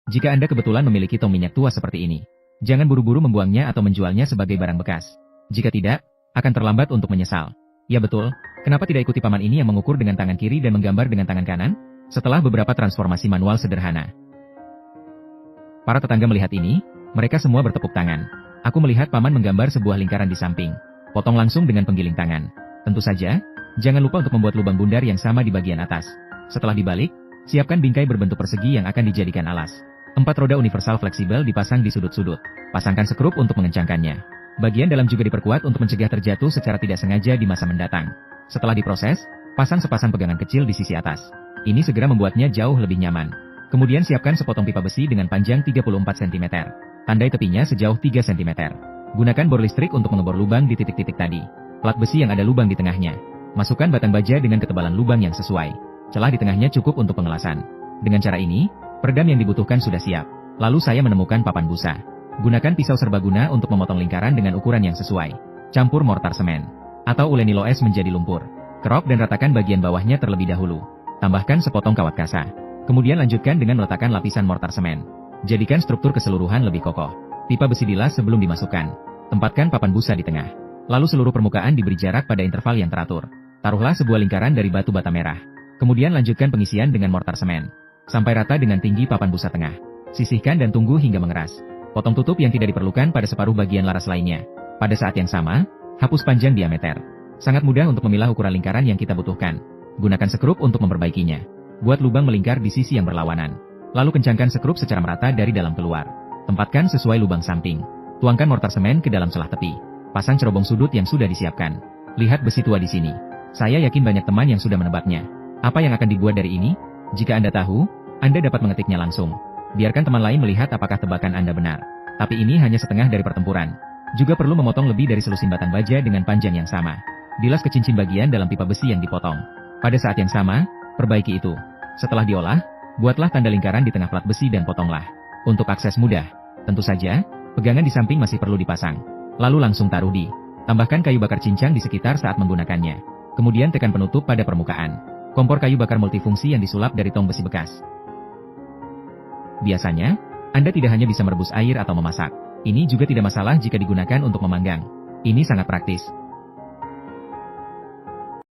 Jika Anda kebetulan memiliki tong minyak tua seperti ini, jangan buru-buru membuangnya atau menjualnya sebagai barang bekas. Jika tidak, akan terlambat untuk menyesal. Ya betul, kenapa tidak ikuti paman ini yang mengukur dengan tangan kiri dan menggambar dengan tangan kanan? Setelah beberapa transformasi manual sederhana, para tetangga melihat ini, mereka semua bertepuk tangan. Aku melihat paman menggambar sebuah lingkaran di samping. Potong langsung dengan penggiling tangan. Tentu saja, jangan lupa untuk membuat lubang bundar yang sama di bagian atas. Setelah dibalik, siapkan bingkai berbentuk persegi yang akan dijadikan alas. 4 roda universal fleksibel dipasang di sudut-sudut. Pasangkan sekrup untuk mengencangkannya. Bagian dalam juga diperkuat untuk mencegah terjatuh secara tidak sengaja di masa mendatang. Setelah diproses, pasang sepasang pegangan kecil di sisi atas. Ini segera membuatnya jauh lebih nyaman. Kemudian siapkan sepotong pipa besi dengan panjang 34 cm. Tandai tepinya sejauh 3 cm. Gunakan bor listrik untuk mengebor lubang di titik-titik tadi. Plat besi yang ada lubang di tengahnya. Masukkan batang baja dengan ketebalan lubang yang sesuai. Celah di tengahnya cukup untuk pengelasan. Dengan cara ini, peredam yang dibutuhkan sudah siap. Lalu saya menemukan papan busa. Gunakan pisau serbaguna untuk memotong lingkaran dengan ukuran yang sesuai. Campur mortar semen atau ule nilo es menjadi lumpur. Kerok dan ratakan bagian bawahnya terlebih dahulu. Tambahkan sepotong kawat kasa. Kemudian lanjutkan dengan meletakkan lapisan mortar semen. Jadikan struktur keseluruhan lebih kokoh. Pipa besi dilas sebelum dimasukkan. Tempatkan papan busa di tengah. Lalu seluruh permukaan diberi jarak pada interval yang teratur. Taruhlah sebuah lingkaran dari batu bata merah. Kemudian lanjutkan pengisian dengan mortar semen. Sampai rata dengan tinggi papan busa tengah. Sisihkan dan tunggu hingga mengeras. Potong tutup yang tidak diperlukan pada separuh bagian laras lainnya. Pada saat yang sama, hapus panjang diameter. Sangat mudah untuk memilah ukuran lingkaran yang kita butuhkan. Gunakan sekrup untuk memperbaikinya. Buat lubang melingkar di sisi yang berlawanan. Lalu kencangkan sekrup secara merata dari dalam keluar. Tempatkan sesuai lubang samping. Tuangkan mortar semen ke dalam celah tepi. Pasang cerobong sudut yang sudah disiapkan. Lihat besi tua di sini. Saya yakin banyak teman yang sudah menebaknya. Apa yang akan dibuat dari ini? Jika Anda tahu, Anda dapat mengetiknya langsung. Biarkan teman lain melihat apakah tebakan Anda benar. Tapi ini hanya setengah dari pertempuran. Juga perlu memotong lebih dari selusin batang baja dengan panjang yang sama. Bilas ke cincin bagian dalam pipa besi yang dipotong. Pada saat yang sama, perbaiki itu. Setelah diolah, buatlah tanda lingkaran di tengah plat besi dan potonglah. Untuk akses mudah, tentu saja, pegangan di samping masih perlu dipasang. Lalu langsung taruh di. Tambahkan kayu bakar cincang di sekitar saat menggunakannya. Kemudian tekan penutup pada permukaan. Kompor kayu bakar multifungsi yang disulap dari tong besi bekas. Biasanya, Anda tidak hanya bisa merebus air atau memasak. Ini juga tidak masalah jika digunakan untuk memanggang. Ini sangat praktis.